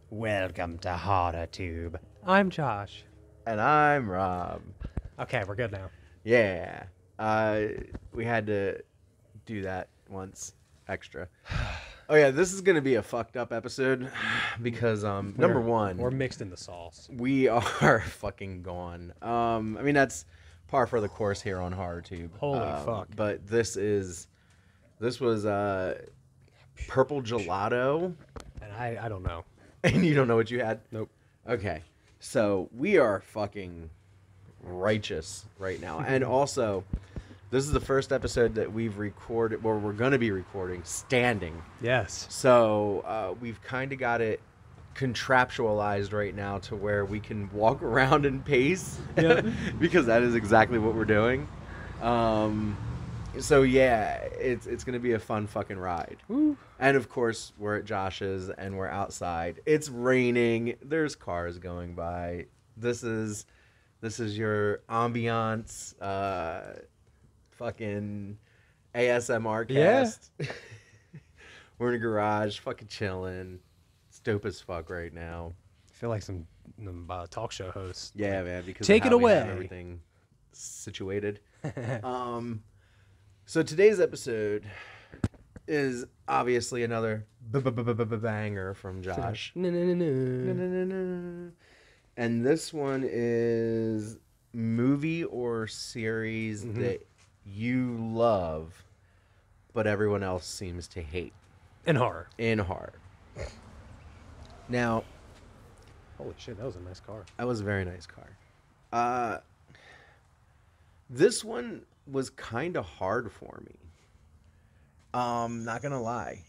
Welcome to Horror Tube. I'm Josh. And I'm Rob. Okay, we're good now. Yeah. We had to do that once extra. Oh yeah, this is gonna be a fucked up episode because number one, We're mixed in the sauce. we are fucking gone. I mean that's par for the course here on HorrorTube. Holy fuck. But this was purple gelato, And I don't know. and you don't know what you had? Nope. Okay, so we are fucking righteous right now. And also, this is the first episode that we've recorded, or we're going to be recording, standing. Yes. So we've kind of got it contractualized right now to where we can walk around and pace, Yep. because that is exactly what we're doing. So yeah, it's going to be a fun fucking ride. Woo. And of course, we're at Josh's and we're outside. It's raining. There's cars going by. This is your ambiance, fucking ASMR cast. Yeah. We're in a garage, fucking chilling. It's dope as fuck right now. I feel like some talk show host. Yeah, man. Because Take of it how we have away. everything situated. So today's episode is obviously another banger from Josh. No. And this one is movie or series that you love, but everyone else seems to hate. In horror. In horror. Now, Holy shit, that was a nice car. that was a very nice car. This one was kind of hard for me. Not gonna lie.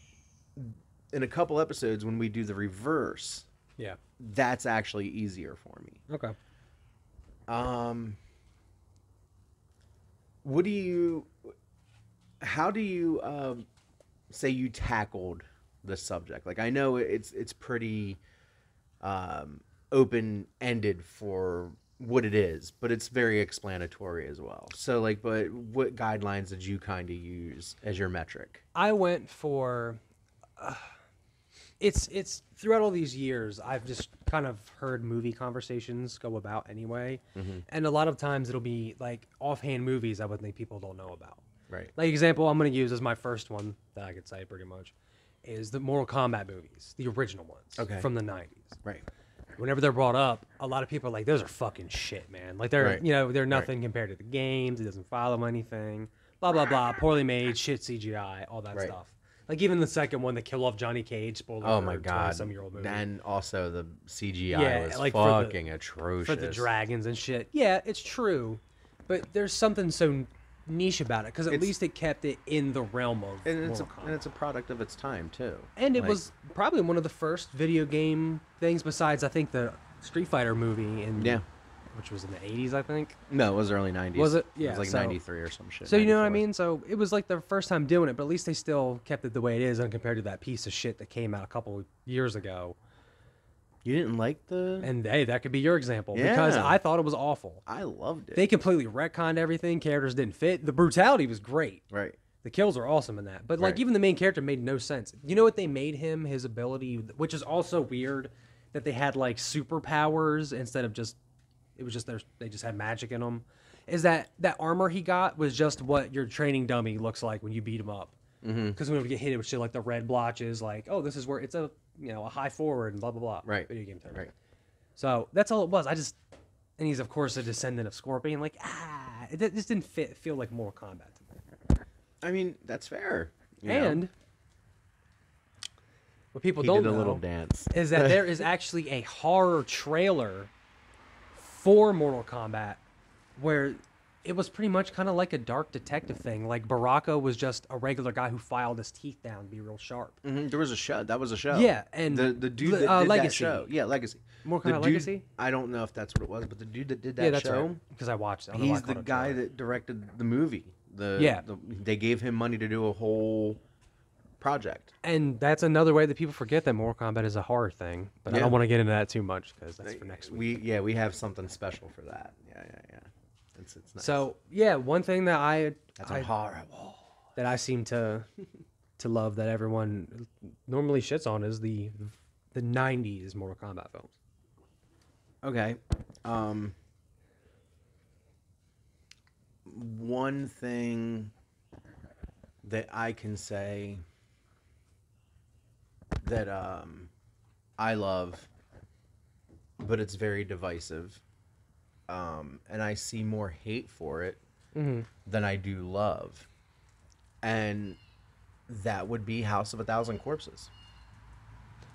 In a couple episodes when we do the reverse, Yeah. that's actually easier for me. Okay. How do you say you tackled the subject? Like, I know it's pretty open-ended for what it is, but it's very explanatory as well. So like, but what guidelines did you kind of use as your metric? I went for it's throughout all these years I've just kind of heard movie conversations go about anyway, and a lot of times it'll be like offhand movies I would think people don't know about. Right. Like example I'm going to use as my first one that I could say pretty much is the Mortal Kombat movies, the original ones, Okay. from the 90s. Right. Whenever they're brought up, a lot of people are like, those are fucking shit, man. Like they're Right. they're nothing compared to the games. It doesn't follow anything. Blah blah blah. Poorly made, shit CGI, all that Right. stuff. Like even the second one, the kill off Johnny Cage, spoiler Oh for my a god. 20-some-year-old movie. And also the CGI Yeah, was like for the- fucking atrocious. For the dragons and shit. Yeah, it's true, but there's something so niche about it because at least it kept it in the realm of and Mortal Kombat. it's a product of its time too. And it Like, was probably one of the first video game things besides I think the Street Fighter movie which was in the 80s, I think. No, it was early 90s. Was it? It Yeah, was like so- 93 or some shit. So you know what I 94. mean? So it was like their first time doing it, but at least they still kept it the way it is, and compared to that piece of shit that came out a couple years ago. You didn't like the... And hey, that could be your example because Yeah. I thought it was awful. I loved it. They completely retconned everything. Characters didn't fit. The brutality was great. Right. The kills are awesome in that. But like Right. even the main character made no sense. You know what they made him? His ability, which is also weird, that they had like superpowers instead of just it was just they just had magic in them. Is that armor he got was just what your training dummy looks like when you beat him up. Because when we get hit with shit like the red blotches, like oh this is where it's a a high forward and blah blah blah. Right. Video game term. Right. So that's all it was. And he's of course a descendant of Scorpion. Like it just didn't feel like Mortal Kombat to me. I mean, that's fair. you know? And what people he don't did a know little dance. is that there is actually a horror trailer for Mortal Kombat where it was pretty much kind of like a dark detective thing. Like Baraka was just a regular guy who filed his teeth down to be real sharp. There was a show. That was a show. Yeah, and the dude that did that Legacy. show. Yeah, Legacy. Mortal The Kombat dude- Legacy? I don't know if that's what it was, but the dude that did that Yeah, that's show, right. Because I watched it. I don't know why he's I the called it a guy trailer. that directed the movie. Yeah. They gave him money to do a whole project. And that's another way that people forget that Mortal Kombat is a horror thing. But I Yeah. don't want to get into that too much because that's for next week. We have something special for that. Yeah. It's nice. So yeah, one thing that That's horrible. that I seem to love that everyone normally shits on is the the '90s Mortal Kombat films. Okay. One thing that I can say that I love, but it's very divisive, and I see more hate for it than I do love, and that would be House of a Thousand Corpses.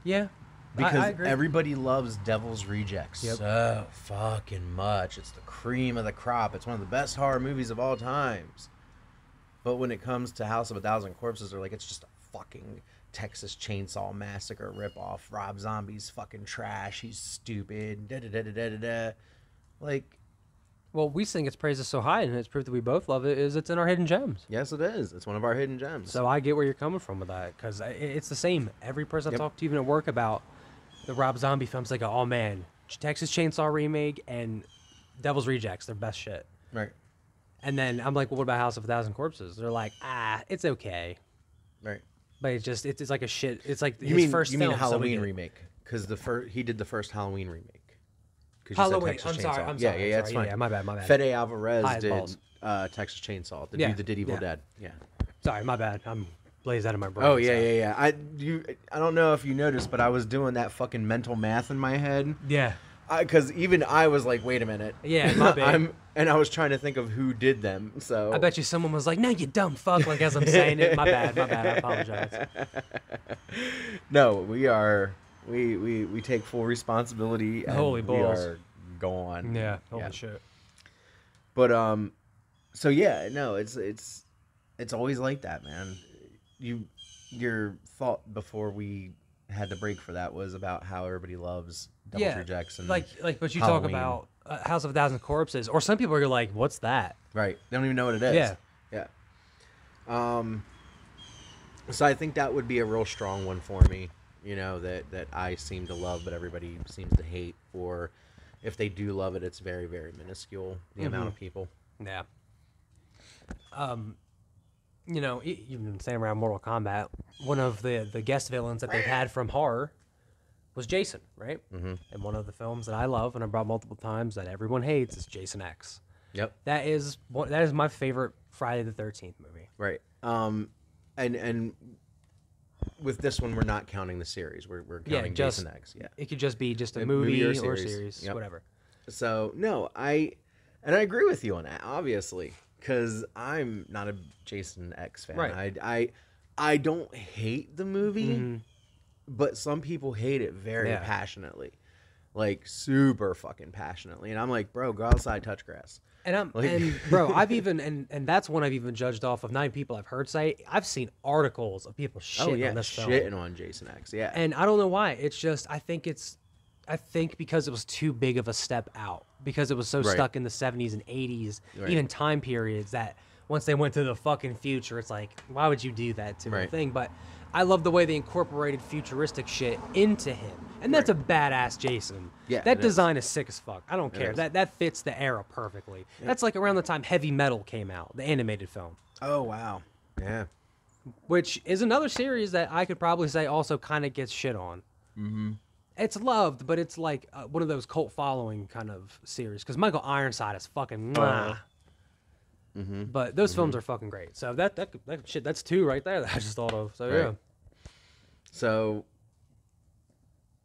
Yeah, Because I agree. everybody loves Devil's Rejects Yep. so fucking much. It's the cream of the crop. It's one of the best horror movies of all times. But when it comes to House of a Thousand Corpses, they're like, it's just a fucking Texas Chainsaw Massacre ripoff. Rob Zombie's fucking trash. He's stupid. Da da da da da da da. Like, Well, we sing its praises so high, and it's proof that we both love it. Is it's in our hidden gems. yes, it is. It's one of our hidden gems. So I get where you're coming from with that, because it's the same. Every person I talk to, even at work, about the Rob Zombie films, they go, "Oh man, Texas Chainsaw Remake and Devil's Rejects, they're best shit." Right. And then I'm like, "Well, what about House of a Thousand Corpses?" They're like, "It's okay." Right. But it's like a shit. It's like You his mean first you mean film, so we Halloween get- remake? Because he did the first Halloween remake. 'Cause you said Halloween. Texas I'm sorry. Chainsaw. I'm Yeah, sorry. yeah, I'm it's sorry. fine. Yeah, my bad. My bad. Fede Alvarez High as did balls. Texas Chainsaw. The Yeah, dude that did Evil yeah. Dead. Yeah. Sorry, my bad. I'm blazed out of my brain. Oh yeah, so. yeah, yeah. I don't know if you noticed, but I was doing that fucking mental math in my head. Yeah. Because even I was like, wait a minute. Yeah, my bad. And I was trying to think of who did them. So I bet you someone was like, "No, you dumb fuck!" Like as I'm saying it. My bad. My bad. I apologize. No, we take full responsibility. And Holy balls. We are gone. Yeah. Holy shit. But so yeah, no, it's always like that, man. Your thought before we had to break for that was about how everybody loves Devil's Rejects and but you Halloween. talk about House of a Thousand Corpses, or some people are like, "What's that?" Right. They don't even know what it is. Yeah. Yeah. So I think that would be a real strong one for me, that I seem to love, but everybody seems to hate, or if they do love it, it's very, very minuscule, the amount of people. Yeah. Even saying around Mortal Kombat, one of the guest villains that they've had from horror was Jason, right? Mm-hmm. And one of the films that I love and I brought multiple times that everyone hates is Jason X. Yep. That is my favorite Friday the 13th movie. Right. And with this one, we're not counting the series. We're counting Jason X. Yeah. It could just be just a A movie or series. series, Yep. whatever. So no, I agree with you on that, obviously, because I'm not a Jason X fan. Right. I don't hate the movie, but some people hate it very Yeah. passionately, like super fucking passionately, and I'm like, bro, go outside, touch grass. And Like- bro, I've even and that's one I've even judged off of 9 people I've heard say. I've seen articles of people shitting on this film. shitting on Jason X. Yeah, And I don't know why. It's just I think because it was too big of a step out, because it was so Right. stuck in the 70s and 80s, Right. even time periods, that once they went to the fucking future, it's like, why would you do that to the Right. thing? But I love the way they incorporated futuristic shit into him. And that's a badass Jason. Yeah, That it design is sick as fuck. I don't care. is. That fits the era perfectly. That's like around the time Heavy Metal came out, the animated film, Oh wow. Yeah. which is another series that I could probably say also kind of gets shit on. Mm-hmm. It's loved, but it's like one of those cult following kind of series, because Michael Ironside is fucking mwah. But those films are fucking great. So that shit, that's 2 right there that I just thought of. So Right. yeah. So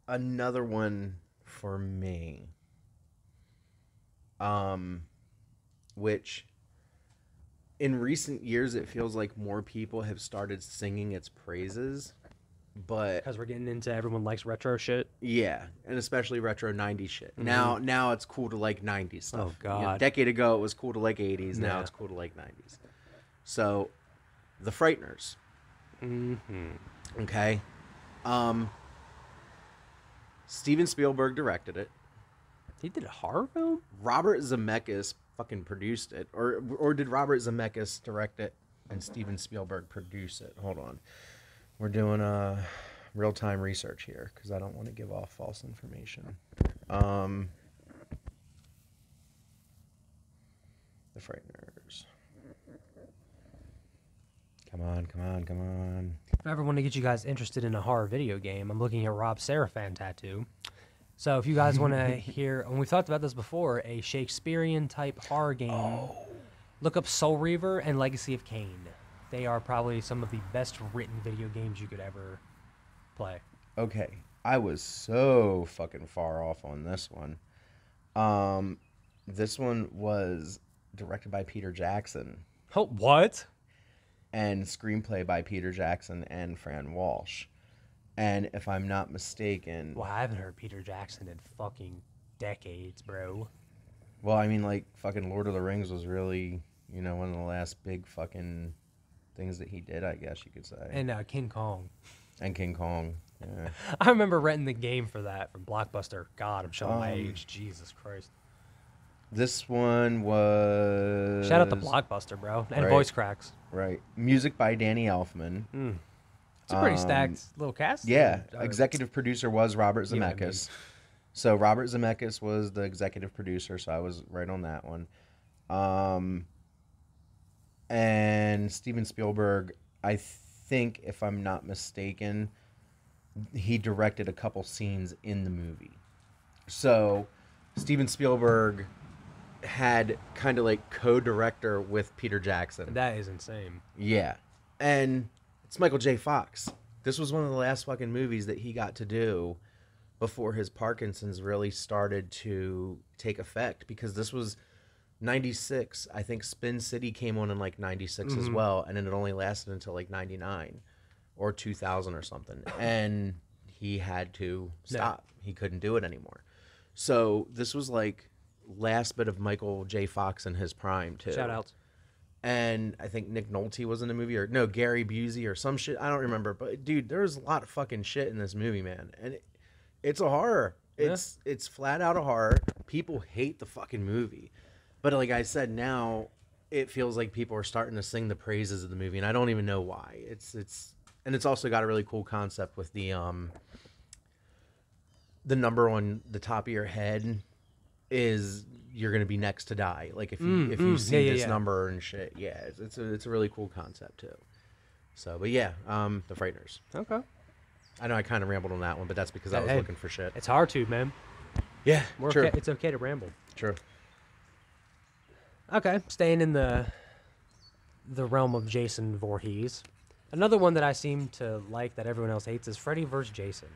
another one for me, which in recent years it feels like more people have started singing its praises, but Because we're getting into everyone likes retro shit. yeah, and especially retro 90s shit. Now it's cool to like 90s stuff. Oh, God. A decade ago it was cool to like 80s, now Yeah. it's cool to like 90s. So, The Frighteners. Okay. Steven Spielberg directed it. He did a horror film? Robert Zemeckis fucking produced it, or did Robert Zemeckis direct it and Steven Spielberg produce it? Hold on, we're doing real time research here because I don't want to give off false information. The Frighteners. Come on. If I ever want to get you guys interested in a horror video game, I'm looking at Rob Seraphan tattoo. So if you guys want to hear, and we've talked about this before, a Shakespearean type horror game, look up Soul Reaver and Legacy of Kain. They are probably some of the best written video games you could ever play. Okay, I was so fucking far off on this one. This one was directed by Peter Jackson Oh, what? and screenplay by Peter Jackson and Fran Walsh. And if I'm not mistaken, Well, I haven't heard Peter Jackson in fucking decades, bro. well, I mean, like, fucking Lord of the Rings was really, you know, one of the last big fucking things that he did, I guess you could say. And King Kong. And King Kong. Yeah. I remember renting the game for that from Blockbuster. God, I'm showing my age. Jesus Christ. This one was... Shout out to Blockbuster, bro. And Right. Voice Cracks. Right. Music by Danny Elfman. It's a pretty stacked little cast. Yeah. Or- Executive producer was Robert You know what I Zemeckis. So Robert Zemeckis was the executive producer, so I was right on that one. And Steven Spielberg, I think, if I'm not mistaken, he directed a couple scenes in the movie. So Steven Spielberg had kind of like co-director with Peter Jackson. That is insane. Yeah. And it's Michael J. Fox. This was one of the last fucking movies that he got to do before his Parkinson's really started to take effect, because this was 96. I think Spin City came on in like 96 as well, and then it only lasted until like 99 or 2000 or something. And he had to stop. He couldn't do it anymore. So this was like last bit of Michael J. Fox in his prime too. Shout outs. And I think Nick Nolte was in the movie, or no, Gary Busey or some shit. I don't remember. But dude, there's a lot of fucking shit in this movie, man. And it's a horror. It's flat out a horror. People hate the fucking movie. But like I said, now it feels like people are starting to sing the praises of the movie, and I don't even know why. And it's also got a really cool concept with the number on the top of your head is you're gonna be next to die. Like if you see this number and shit, yeah, it's a really cool concept too. So, but yeah, The Frighteners. Okay. I know I kind of rambled on that one, but that's because I was Hey, looking for shit. It's hard to, man. Yeah, true. Okay. It's okay to ramble. True. Okay, staying in the realm of Jason Voorhees. Another one that I seem to like that everyone else hates is Freddy vs. Jason.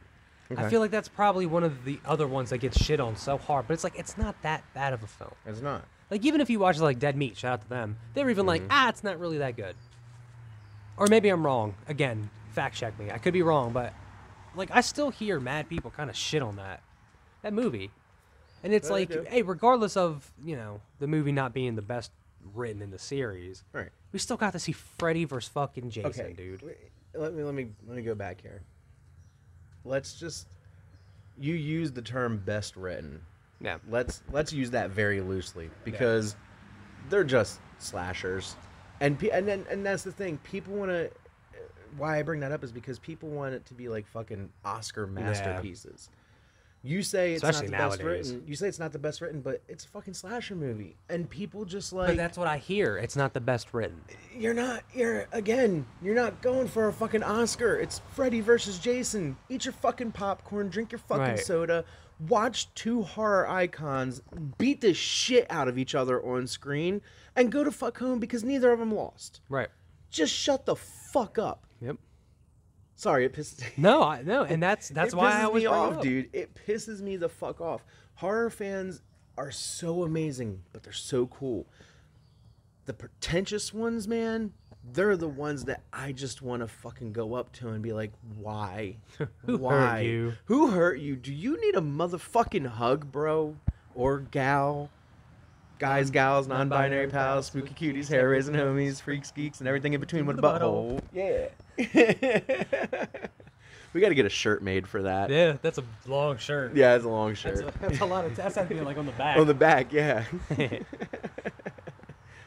I Okay. feel like that's probably one of the other ones that gets shit on so hard, but it's like it's not that bad of a film. It's not. Like even if you watch like Dead Meat, shout out to them, they were even like, it's not really that good. Or maybe I'm wrong. Again, fact check me. I could be wrong, but like I still hear mad people kind of shit on that movie. And it's Yeah, they like, do. hey, regardless of, you know, the movie not being the best written in the series, Right. we still got to see Freddy versus fucking Jason, Okay, dude. Let me go back here. Let's just, you use the term best written. Yeah. Let's use that very loosely, because they're just slashers, and that's the thing. People want to. Why I bring that up is because people want it to be like fucking Oscar masterpieces. You say it's Especially not the best nowadays. written. You say it's not the best written, but it's a fucking slasher movie, and people just But like. that's what I hear. It's not the best written. You're not going for a fucking Oscar. It's Freddy versus Jason. Eat your fucking popcorn, drink your fucking Right. soda, watch two horror icons beat the shit out of each other on screen, and go to fuck home because neither of them lost. Right. Just shut the fuck up. Yep. Sorry, it pisses No, and that's it why I pisses always me bring it off, up. dude. It pisses me the fuck off. Horror fans are so amazing, but they're so cool. The pretentious ones, man, they're the ones that I just want to fucking go up to and be like, why? Who hurt you? Who hurt you? Do you need a motherfucking hug, bro? Or gal? Guys, gals, non-binary pals, spooky cuties, hair-raising homies, freaks, geeks, and everything in between with a butthole. Yeah. We got to get a shirt made for that. Yeah, that's a long shirt. Yeah, it's a long shirt. That's a lot of. That's have to be like on the back. On the back, yeah.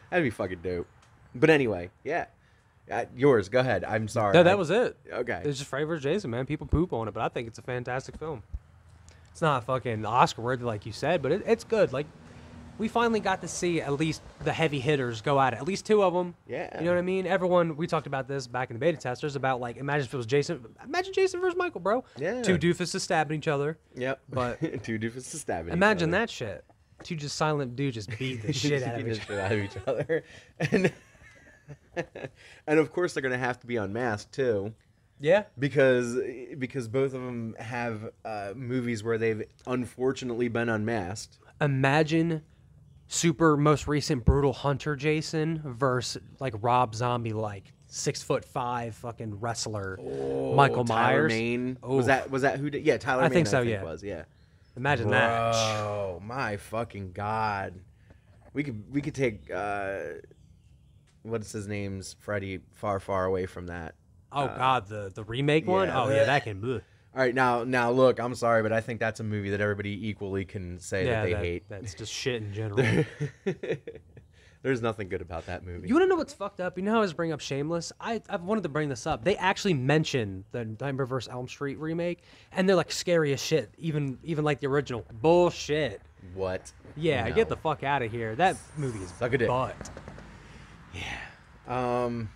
That'd be fucking dope. But anyway, yeah. Yours, go ahead. I'm sorry. No, that was it. Okay. It's just Freddy vs. Jason, man. People poop on it, but I think it's a fantastic film. It's not fucking Oscar worthy like you said, but it's good. Like we finally got to see at least the heavy hitters go at it. At least two of them. Yeah. You know what I mean? Everyone, we talked about this back in the beta testers about like, imagine if it was Jason. Imagine Jason versus Michael, bro. Yeah. Two doofuses stabbing each other. Yep. But two doofuses stabbing. Imagine that shit. Two just silent dudes just beat the shit out of each other. And and of course they're gonna have to be unmasked too. Yeah. Because both of them have movies where they've unfortunately been unmasked. Imagine super most recent brutal hunter Jason versus like Rob Zombie, like 6'5" fucking wrestler Michael Tyler Myers. Mane. Was that who did? Yeah, Tyler Mane. I think so. Yeah. Imagine that. Oh my fucking god. We could take what's his name's Freddy far away from that. Oh god, the remake one. Oh yeah, that can. Bleh. All right, now look, I'm sorry, but I think that's a movie that everybody equally can say that they hate. That's just shit in general. There's nothing good about that movie. You want to know what's fucked up? You know how I was bringing up Shameless? I've wanted to bring this up. They actually mention the Nightmare vs. Elm Street remake, and they're like scary as shit, even like the original. Bullshit. What? Yeah, No. get the fuck out of here. That movie is Suck a dick. butt. Yeah. Do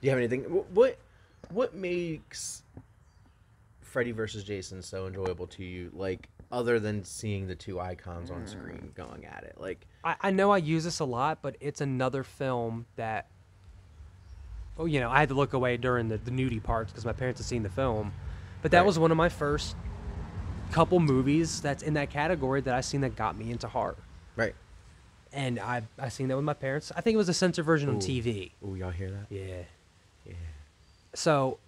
you have anything? What makes Freddy vs. Jason so enjoyable to you? Like, other than seeing the two icons on screen going at it, like. I know I use this a lot, but it's another film that, oh, you know, I had to look away during the nudie parts because my parents had seen the film. But that was one of my first couple movies that's in that category that I seen that got me into horror. Right. And I seen that with my parents. I think it was a censored version on TV. Ooh, y'all hear that? Yeah. Yeah. So,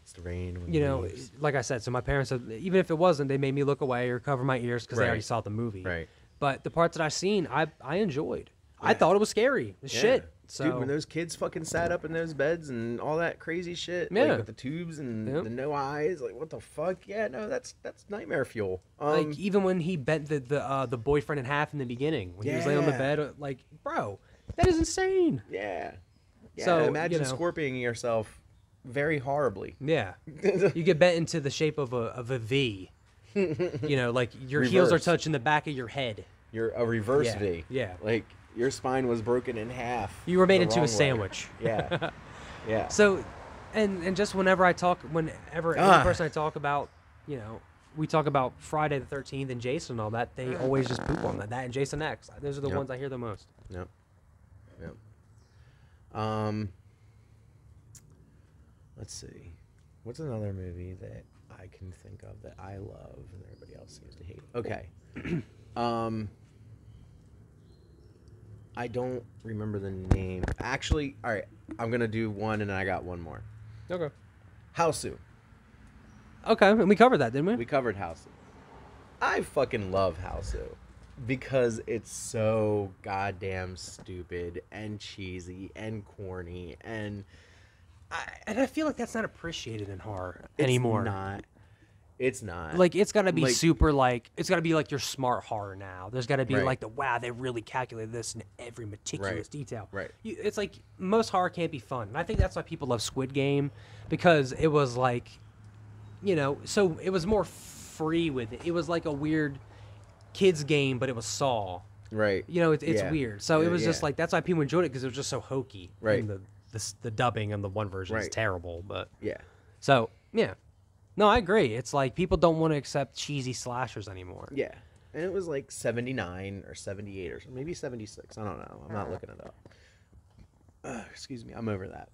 It's the rain. you know, like I said, so my parents, even if it wasn't, they made me look away or cover my ears because they already saw the movie. Right. But the parts that I seen, I enjoyed. I thought it was scary as shit. So Dude, when those kids fucking sat up in those beds and all that crazy shit, Yeah. like with the tubes and the no eyes, like what the fuck? Yeah, no, that's nightmare fuel. like even when he bent the boyfriend in half in the beginning when he was laying on the Yeah. bed, like bro, that is insane. yeah. So, imagine you know. scorpioning yourself very horribly. Yeah, you get bent into the shape of a V. You know, like your heels are Reverse. touching the back of your head. You're a reverse Yeah, V. yeah. Like your spine was broken in half. You were made the into wrong a way. sandwich. Yeah. Yeah. So, and just whenever any person I talk about, you know, we talk about Friday the 13th and Jason and all that, they always just poop on that. That and Jason X. Those are the Yep. ones I hear the most. Yep. Yep. Let's see. What's another movie that I can think of that I love and everybody else seems to hate? Okay. I don't remember the name. Actually, all right. I'm gonna do one, and I got one more. Okay. Hausu. Okay, and we covered that, didn't we? We covered Hausu. I fucking love Hausu because it's so goddamn stupid and cheesy and corny and I feel like that's not appreciated in horror it's anymore. It's not. Like it's got to be Like- super like it's got to be like your smart horror now. There's got to be Right. like wow, they really calculated this in every meticulous Right. detail. Right. It's like most horror can't be fun. And I think that's why people love Squid Game because it was like you know, so it was more free with it. It was like a weird kids game, but it was Saw. Right. You know, it's Yeah. weird. So Yeah, it was just yeah. like that's why people enjoyed it because it was just so hokey. Right. And the dubbing on the one version is Right. terrible, but Yeah. so yeah, no, I agree. It's like people don't want to accept cheesy slashers anymore. Yeah. And it was like 79 or 78 or maybe 76. I don't know. I'm not looking it up. Excuse me. I'm over that.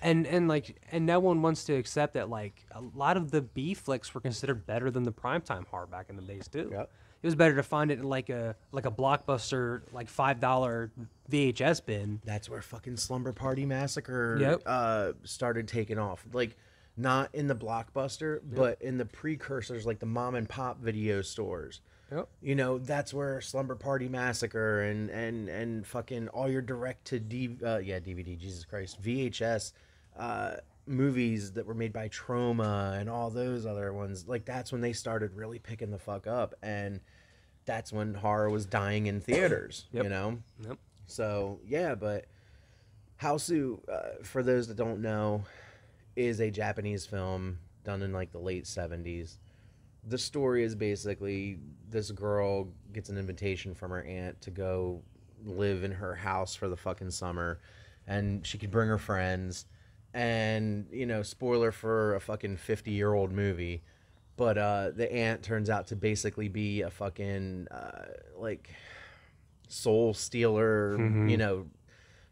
And no one wants to accept that like a lot of the B flicks were considered better than the primetime horror back in the days too. Yep. It was better to find it in like a Blockbuster like $5 VHS bin. That's where fucking Slumber Party Massacre Yep. started taking off. Like, not in the Blockbuster, but in the precursors, like the mom and pop video stores. Yep. You know, that's where Slumber Party Massacre and fucking all your direct to DVD, Jesus Christ, VHS movies that were made by Troma and all those other ones. Like, that's when they started really picking the fuck up, and that's when horror was dying in theaters. Yep. You know. Yep. So yeah, but Hausu, for those that don't know, is a Japanese film done in like the late 70s the story is basically this girl gets an invitation from her aunt to go live in her house for the fucking summer, and she could bring her friends. And spoiler for a fucking 50-year-old movie, but the aunt turns out to basically be a fucking like soul stealer.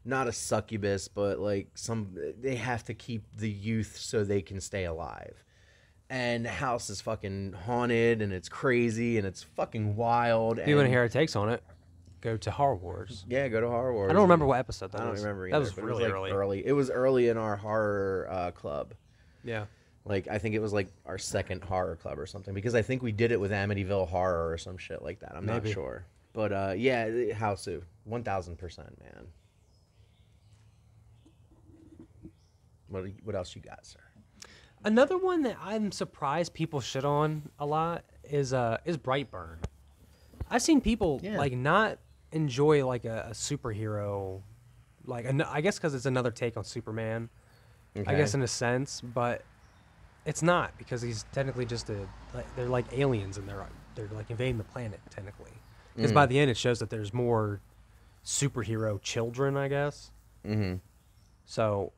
Not a succubus, but like they have to keep the youth so they can stay alive. And the house is fucking haunted, and it's crazy, and it's fucking wild. If you want to hear our takes on it, go to Horror Wars. Yeah, go to Horror Wars. I don't remember what episode that was. I don't remember either. That was but really it was like early. It was early in our horror club. Yeah. Like, I think it was like our second horror club or something, because I think we did it with Amityville Horror or some shit like that. I'm not sure. But yeah, Houseu, 1000%, man. What else you got, sir? Another one that I'm surprised people shit on a lot is Brightburn. I've seen people like not enjoy like a superhero, like I guess because it's another take on Superman. Okay. I guess in a sense, but it's not, because he's technically just they're like aliens, and they're like invading the planet technically. Because by the end it shows that there's more superhero children, I guess. Mm-hmm. So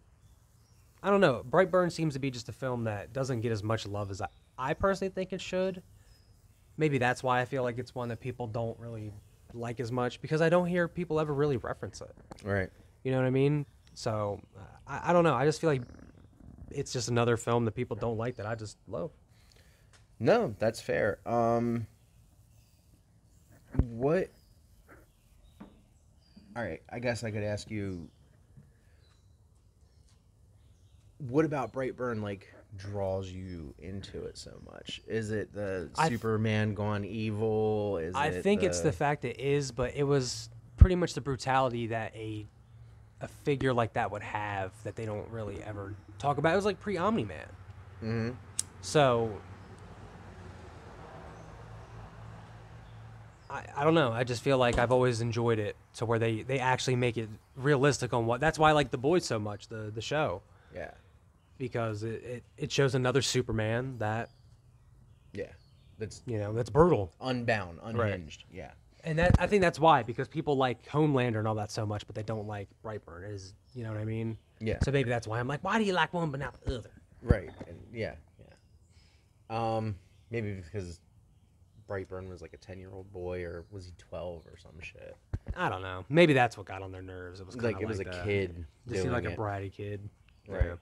I don't know. Brightburn seems to be just a film that doesn't get as much love as I personally think it should. Maybe that's why I feel like it's one that people don't really like as much, because I don't hear people ever really reference it. Right. You know what I mean? So I don't know. I just feel like it's just another film that people don't like that I just love. No, that's fair. What? All right. I guess I could ask you, what about Brightburn like draws you into it so much? Is it the Superman gone evil? I think it's the fact it is, but it was pretty much the brutality that a figure like that would have that they don't really ever talk about. It was like pre-Omni-Man. Mm-hmm. So I don't know. I just feel like I've always enjoyed it to where they actually make it realistic on what. That's why I like The Boys so much, the show. Yeah. Because it shows another Superman that, that's that's brutal, unbound, unhinged, right. Yeah. And I think that's why, because people like Homelander and all that so much, but they don't like Brightburn. Is you know what I mean? Yeah. So maybe that's why I'm like, why do you like one but not the other? Right. And yeah. Maybe because Brightburn was like a 10-year-old boy, or was he 12 or some shit? I don't know. Maybe that's what got on their nerves. It was like it was a kid. Just seemed like a bratty kid. Right. Yeah.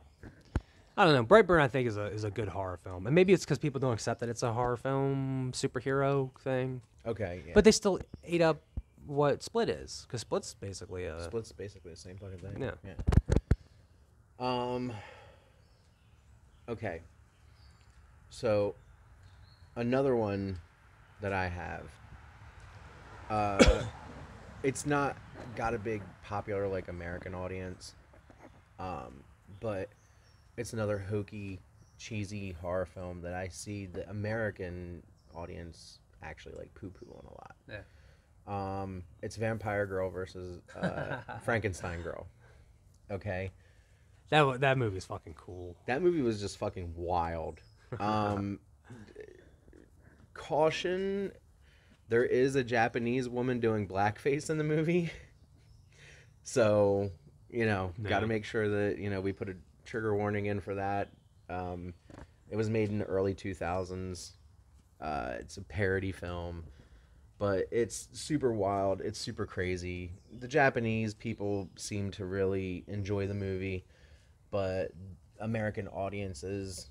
I don't know. Brightburn, I think, is a good horror film, and maybe it's because people don't accept that it's a horror film superhero thing. Okay. Yeah. But they still ate up what Split is, because Split's basically the same fucking thing. Yeah. Okay. So, another one that I have. It's not got a big popular like American audience, but it's another hokey, cheesy horror film that I see the American audience actually like poo-poo on a lot. Yeah. It's Vampire Girl versus Frankenstein Girl. Okay. That movie's fucking cool. That movie was just fucking wild. Caution, there is a Japanese woman doing blackface in the movie. So, got to make sure that, we put a trigger warning in for that. It was made in the early 2000s. It's a parody film, but it's super wild. It's super crazy. The Japanese people seem to really enjoy the movie, but American audiences...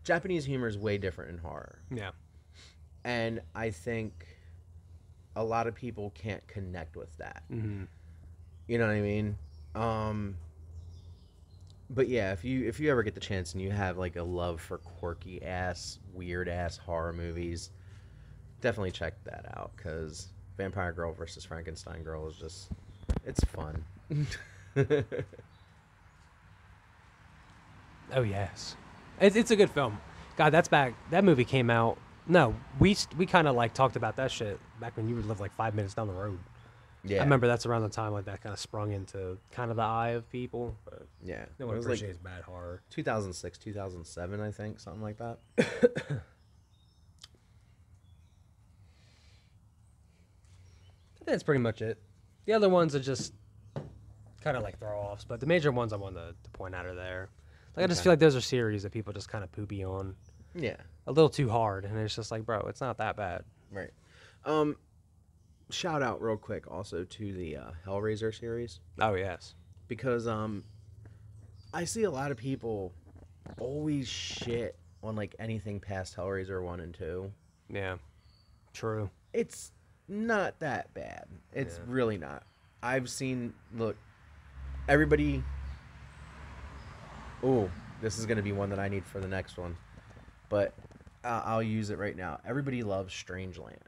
Japanese humor is way different in horror. Yeah. And I think a lot of people can't connect with that. Mm-hmm. You know what I mean? But yeah, if you ever get the chance and you have like a love for quirky ass, weird ass horror movies, definitely check that out, because Vampire Girl versus Frankenstein Girl is just, it's fun. Oh yes, it's a good film. God, that's back. That movie came out. No, we kind of like talked about that shit back when you lived like 5 minutes down the road. Yeah. I remember that's around the time like that kind of sprung into kind of the eye of people. But Yeah. no It one was like appreciates bad horror. 2006, 2007, I think, something like that. That's pretty much it. The other ones are just kind of like throw offs, but the major ones I wanted to point out are there. Like I just Okay. feel like those are series that people just kind of poopy on Yeah. a little too hard, and it's just like, bro, it's not that bad. Right. Shout out real quick also to the Hellraiser series, Oh yes. because I see a lot of people always shit on like anything past Hellraiser 1 and 2. Yeah. True. It's not that bad. It's Yeah. really not. I've seen, look, everybody. Oh, this is going to be one that I need for the next one, but I'll use it right now. Everybody loves Strangeland.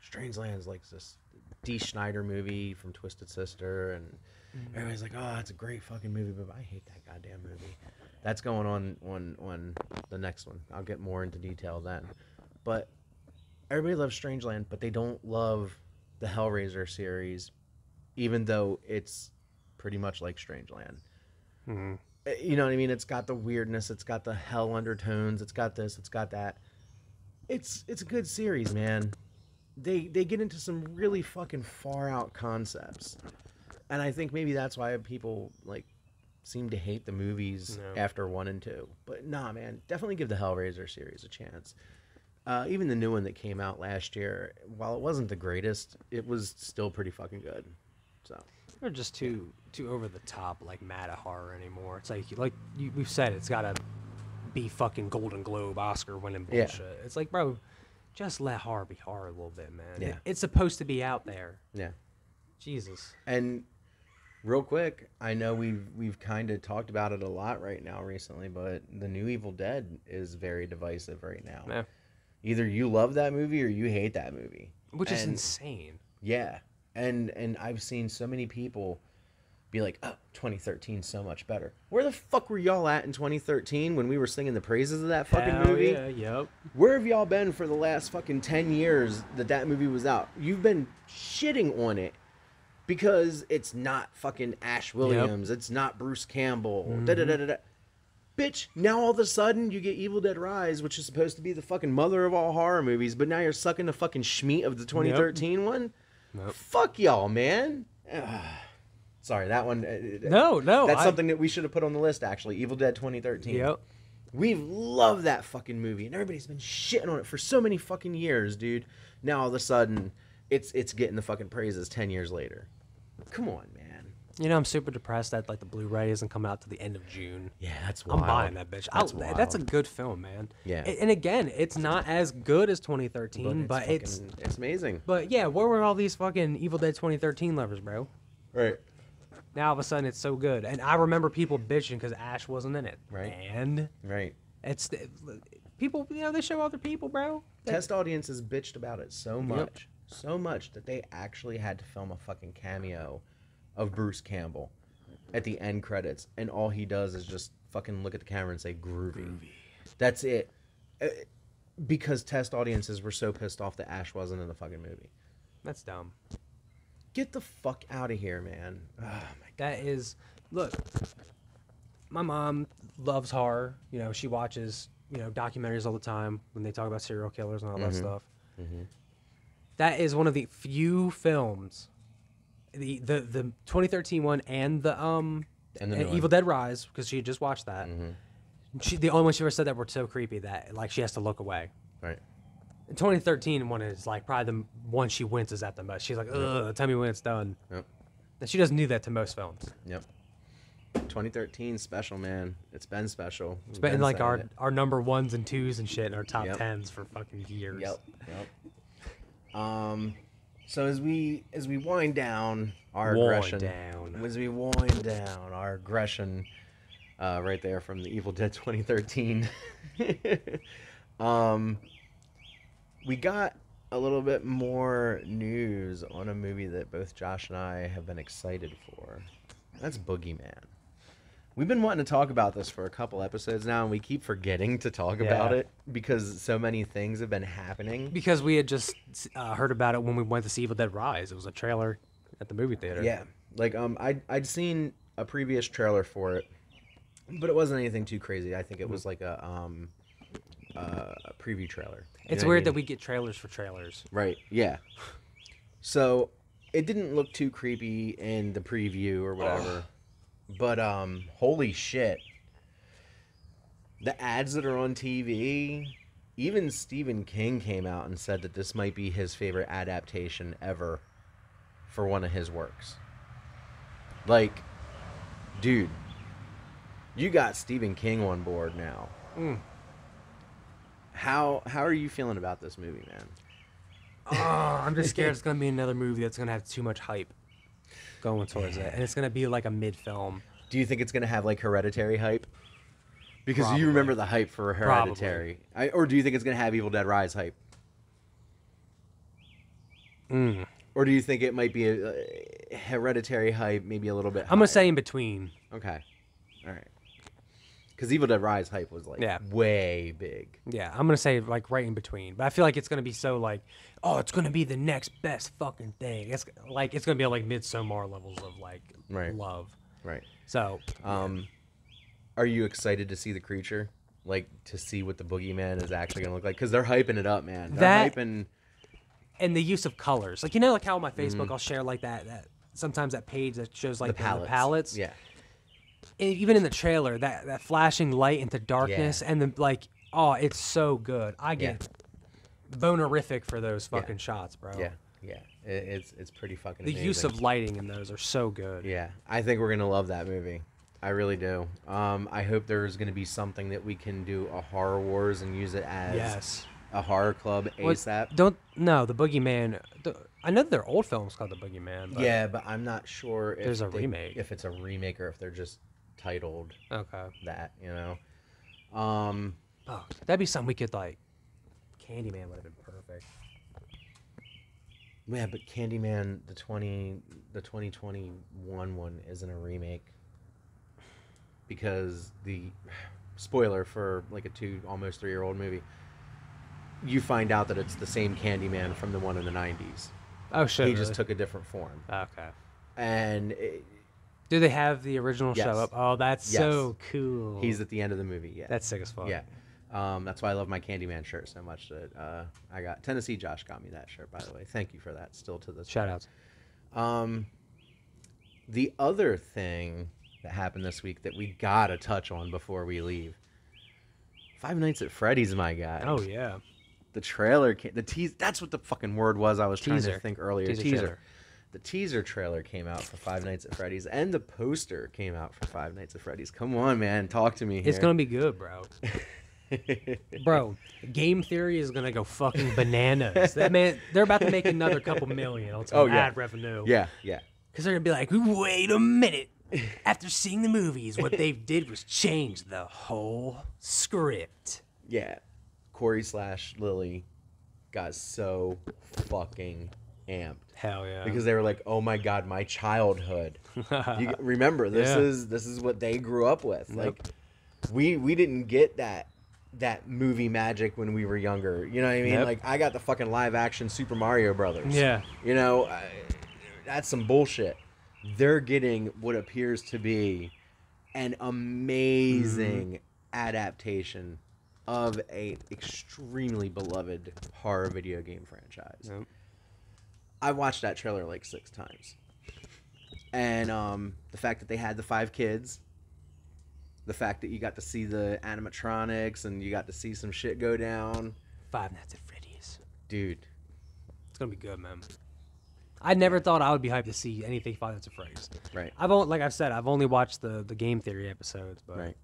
Strangeland's like this Dee Snider movie from Twisted Sister, and everybody's like, "Oh, it's a great fucking movie," but I hate that goddamn movie. That's going on the next one. I'll get more into detail then, but everybody loves Strangeland, but they don't love the Hellraiser series, even though it's pretty much like Strangeland. Hmm. You know what I mean? It's got the weirdness, it's got the hell undertones, it's got this, it's got that. It's a good series, man. They get into some really fucking far out concepts, and I think maybe that's why people like seem to hate the movies No. after 1 and 2. But nah, man, definitely give the Hellraiser series a chance. Even the new one that came out last year, while it wasn't the greatest, it was still pretty fucking good. So They're just too over the top, like mad at horror anymore. It's like we've said, it's gotta be fucking Golden Globe, Oscar winning Yeah. bullshit. It's like, bro, just let horror be horror a little bit, man. Yeah. It's supposed to be out there. yeah. Jesus. And real quick, I know we've kind of talked about it a lot right now recently, but the new Evil Dead is very divisive right now. Yeah. Either you love that movie or you hate that movie. Which is And- insane. Yeah. And I've seen so many people be like, "Oh, 2013 so much better." Where the fuck were y'all at in 2013 when we were singing the praises of that fucking Hell movie? yeah, yep. Where have y'all been for the last fucking 10 years that movie was out? You've been shitting on it because it's not fucking Ash Williams. It's not Bruce Campbell. Da-da-da-da-da. Bitch, now all of a sudden you get Evil Dead Rise, which is supposed to be the fucking mother of all horror movies, but now you're sucking the fucking schmeat of the 2013 one? Nope. Fuck y'all, man. Sorry, that one. No, That's something that we should have put on the list, actually. Evil Dead 2013. Yep. We love that fucking movie, and everybody's been shitting on it for so many fucking years, dude. Now all of a sudden, it's getting the fucking praises 10 years later. Come on, man. You know, I'm super depressed that like the Blu-ray isn't coming out to the end of June. Yeah, that's I'm wild. buying that bitch. That's a good film, man. Yeah. And again, it's not as good as 2013, but it's amazing. But yeah, where were all these fucking Evil Dead 2013 lovers, bro? Right. Now all of a sudden it's so good, and I remember people bitching because Ash wasn't in it. Right. And Right. it's people, you know, they show other people, bro. Test audiences bitched about it so much that they actually had to film a fucking cameo of Bruce Campbell at the end credits, and all he does is just fucking look at the camera and say groovy. That's it. Because test audiences were so pissed off that Ash wasn't in the fucking movie. That's dumb. Get the fuck out of here, man. Oh my That is, look, my mom loves horror. You know, she watches, you know, documentaries all the time when they talk about serial killers and all that stuff. That is one of the few films, the 2013 one and the And the new one. Evil Dead Rise, because she had just watched that. The only one she ever said that were so creepy that like she has to look away. Right. The 2013 one is like probably the one she winces at the most. She's like, ugh, tell me when it's done. Yep. And she doesn't do that to most films. Yep. 2013 special, man. It's been special. It's been like our number ones and twos and shit in our top Yep. tens for fucking years. Yep. So as we wind down our aggression, as we wind down our aggression, right there from the Evil Dead 2013, we got a little bit more news on a movie that both Josh and I have been excited for. That's Boogeyman. We've been wanting to talk about this for a couple episodes now, and we keep forgetting to talk about it because so many things have been happening. Because we had just heard about it when we went to see Evil Dead Rise. It was a trailer. at the movie theater. Yeah, like I'd seen a previous trailer for it, but it wasn't anything too crazy. I think it was like a preview trailer. You It's know what I weird that mean? we get trailers for trailers. Right. Yeah. So it didn't look too creepy in the preview or whatever, but holy shit, the ads that are on TV. Even Stephen King came out and said that this might be his favorite adaptation ever for one of his works. Like, dude, you got Stephen King on board now. Mm. How are you feeling about this movie, man? Oh, I'm just scared it's gonna be another movie that's gonna have too much hype going towards it, and it's gonna be like a mid-film. Do you think it's gonna have like Hereditary hype? Because Probably. you remember the hype for Hereditary, or do you think it's gonna have Evil Dead Rise hype? Mm. Or do you think it might be a Hereditary hype, maybe a little bit? I'm gonna higher? say in between. Okay, all right. Because Evil Dead Rise hype was like Yeah. way big. Yeah, I'm gonna say like right in between. But I feel like it's gonna be so like, oh, it's gonna be the next best fucking thing. It's like it's gonna be like Midsommar levels of like Right. love. Right. So Are you excited to see the creature? Like to see what the boogeyman is actually gonna look like? Because they're hyping it up, man. They're That- hyping. and the use of colors, like like how on my Facebook I'll share like that sometimes that page that shows like The palettes. the palettes. Yeah. And even in the trailer, that flashing light into darkness and the like, oh, it's so good. I get bonerific for those fucking shots, bro. Yeah. Yeah. It's pretty fucking The amazing. use of lighting in those are so good. Yeah. I think we're gonna love that movie. I really do. I hope there's gonna be something that we can do a Horror Wars and use it as Yes. a horror club What- ASAP. The Boogeyman. I know there are old films called The Boogeyman. But, Yeah, but I'm not sure if There's a remake. If it's a remake or if they're just titled Okay. that, you know. Oh, that'd be something we could like. Candyman would have been perfect. Yeah, but Candyman, the 2021 one isn't a remake because the spoiler for like a almost 3-year-old movie. You find out that it's the same Candyman from the one in the 90s. Oh shit. He just took a different form, Okay. and Do they have the original Yes. show up? Oh, that's Yes. so cool. he's at the end of the movie. Yeah, That's sick as fuck. yeah. That's why I love my Candyman shirt so much. That I got Tennessee Josh got me that shirt, by the way. Thank you for that. Still to this. Shout outs. The other thing that happened this week that we gotta touch on before we leave. Five Nights at Freddy's, my guy. Oh yeah. The trailer, the tease. That's what the fucking word was. I was trying Teaser. to think earlier. Teaser Teaser. trailer. The teaser trailer came out for Five Nights at Freddy's, and the poster came out for Five Nights at Freddy's. Come on, man, talk to me here. It's gonna be good, bro. Bro, game theory is gonna go fucking bananas. That man, they're about to make another couple million on some yeah. ad revenue. Yeah, yeah. Because they're gonna be like, wait a minute. After seeing the movies, what they did was change the whole script. Yeah, Corey/Lily got so fucking amped Hell yeah. because they were like, "Oh my god, my childhood." You remember this Yeah. is what they grew up with. Like, we didn't get that movie magic when we were younger. You know what I mean? Yep. Like, I got the fucking live action Super Mario Brothers. Yeah. You know, that's some bullshit. They're getting what appears to be an amazing adaptation of a extremely beloved horror video game franchise. Yep. I watched that trailer like 6 times. And the fact that they had the 5 kids, the fact that you got to see the animatronics and you got to see some shit go down. Five Nights at Freddy's. Dude, It's gonna be good, man. I never thought I would be hyped to see anything Five Nights at Freddy's. right, Like I've said, I've only watched the game theory episodes, but right.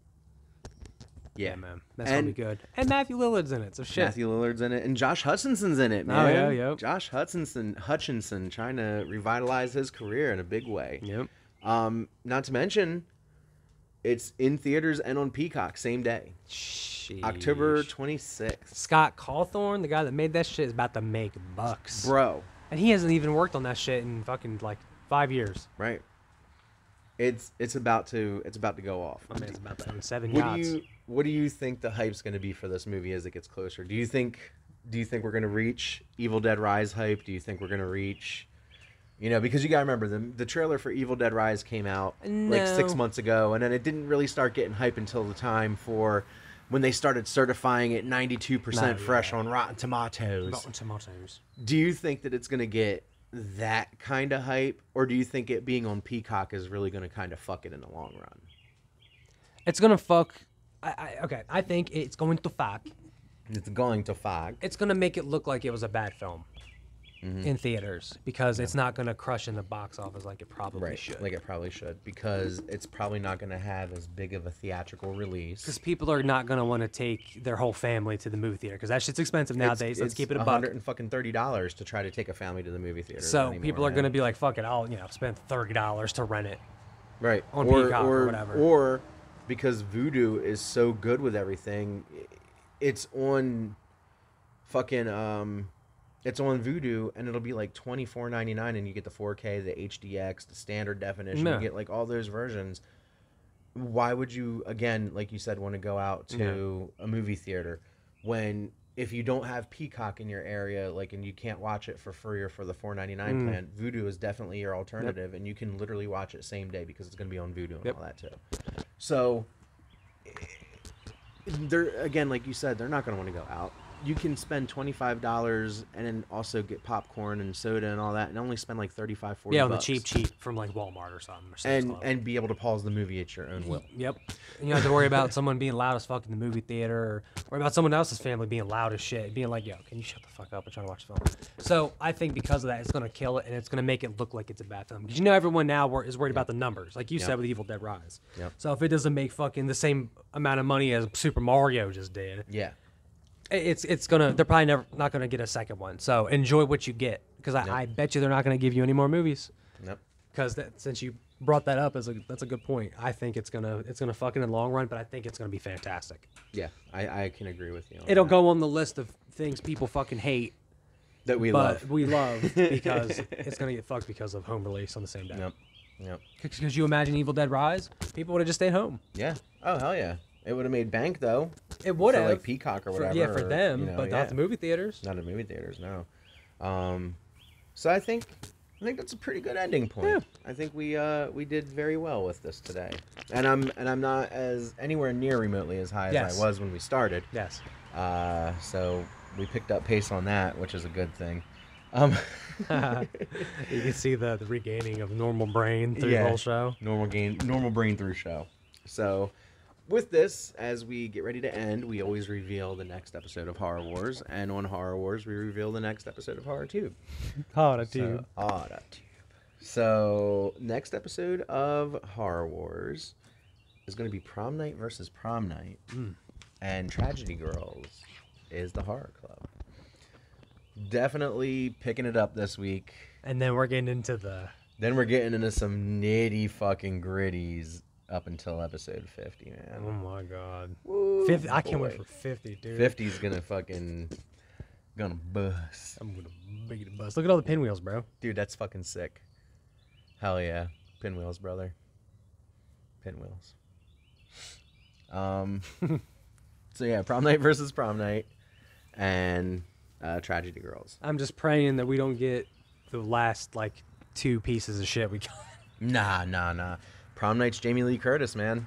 yeah, Yeah, man, that's gonna be And- good. And Matthew Lillard's in it, so shit. Matthew Lillard's in it, and Josh Hutchinson's in it, Oh, man. yeah, yep. Josh Hutchinson trying to revitalize his career in a big way. Yep. Not to mention, it's in theaters and on Peacock same day, October Sheesh. 26th. Scott Cawthorn, the guy that made that shit, is about to make bucks. Bro, And he hasn't even worked on that shit in fucking like 5 years. right? It's about to go off. My man's about to own 7 What yachts. do you think the hype's going to be for this movie as it gets closer? Do you think we're going to reach Evil Dead Rise hype? Do you think we're going to reach, You know, because you gotta remember the trailer for Evil Dead Rise came out like No. 6 months ago, and then it didn't really start getting hype until the time for when they started certifying it 92% fresh on Rotten Tomatoes. Rotten Tomatoes. Do you think that it's gonna get that kind of hype, or do you think it being on Peacock is really gonna kind of fuck it in the long run? It's gonna fuck. I think it's going to fuck. It's going to fuck. It's gonna make it look like it was a bad film in theaters because it's not gonna crush in the box office like it probably should. Like it probably should, because it's probably not going to have as big of a theatrical release. Because people are not gonna want to take their whole family to the movie theater because that shit's expensive nowadays. Let's keep it a buck. $130 to try to take a family to the movie theater. So anymore, people are man. gonna be like, "Fuck it, I'll spend $30 to rent it." right on Peacock or whatever. Or because Vudu is so good with everything, it's on fucking it's on Vudu, and it'll be like $24.99, and you get the 4K, the HDX, the standard definition. Yeah. You get like all those versions. Why would you, again, like you said, want to go out to a movie theater when, if you don't have Peacock in your area, like, and you can't watch it for free or for the $4.99 plan, Vudu is definitely your alternative, and you can literally watch it same day because it's going to be on Vudu and all that too. So, they're, again, like you said, they're not going to want to go out. You can spend $25 and then also get popcorn and soda and all that, and only spend like $35, $40. Yeah, on the cheap from like Walmart or something. Or Sam's Club. And be able to pause the movie at your own will. Yep. And you don't have to worry about someone being loud as fuck in the movie theater, or worry about someone else's family being loud as shit, being like, "Yo, can you shut the fuck up? I'm trying to watch the film." So I think because of that, it's gonna kill it, and it's gonna make it look like it's a bad film. Because everyone now is worried about the numbers, like you said with Evil Dead Rise. Yep. So if it doesn't make fucking the same amount of money as Super Mario just did, Yeah. it's gonna, they're probably not gonna get a second one. So enjoy what you get, because I bet you they're not gonna give you any more movies. Nope. Because since you brought that up, that's a good point. I think it's gonna fuck in the long run, but I think it's gonna be fantastic. Yeah, I can agree with you on It'll that. go on the list of things people fucking hate, That we but love. we love because it's gonna get fucked because of home release on the same day. Yep. Yep. Because you imagine Evil Dead Rise, people would have just stayed home. Yeah. Oh, hell yeah. It would have made bank, though. It would for, have, like, Peacock or whatever. for or, them, you know, but not the movie theaters. Not in movie theaters, no. So I think that's a pretty good ending point. Yeah. I think we did very well with this today, and I'm not as anywhere near remotely as high as I was when we started. Yes. So we picked up pace on that, which is a good thing. You can see the regaining of normal brain through the whole show. Normal brain through show. So, with this, as we get ready to end, we always reveal the next episode of Horror Wars, and on Horror Wars, we reveal the next episode of Horror Tube. So, next episode of Horror Wars is going to be Prom Night versus Prom Night, and Tragedy Girls is the Horror Club. Definitely picking it up this week. And then we're getting into some nitty fucking gritties up until episode 50, man. oh my god. Woo, 50, I can't boy. wait for 50, dude. 50's gonna bust. I'm gonna big the bus. Look at all the pinwheels, bro. Dude, that's fucking sick. Hell yeah. Pinwheels, brother. Pinwheels. So yeah, Prom Night versus Prom Night, and Tragedy Girls. I'm just praying that we don't get the last like 2 pieces of shit we got. Nah. Prom Night's Jamie Lee Curtis, man.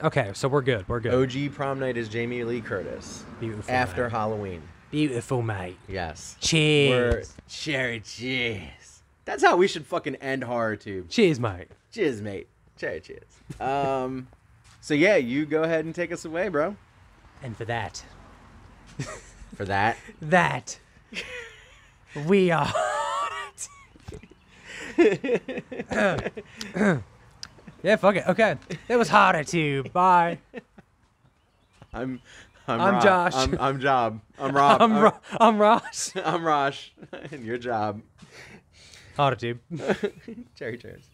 Okay, so we're good. OG Prom Night is Jamie Lee Curtis. Beautiful. After mate. Halloween. Beautiful, mate. Yes. Cheers. Cherry cheers. That's how we should fucking end Horror Tube. Cheers, mate. Cheers, mate. Cherry cheers. So yeah, you go ahead and take us away, bro. And for that, For that. we are. Yeah, fuck it. Okay, it was harder to. Bye. I'm I'm Josh. I'm Job. I'm Rob. I'm Ross. I'm Rosh. And your job. Harder to. Cherry cheers.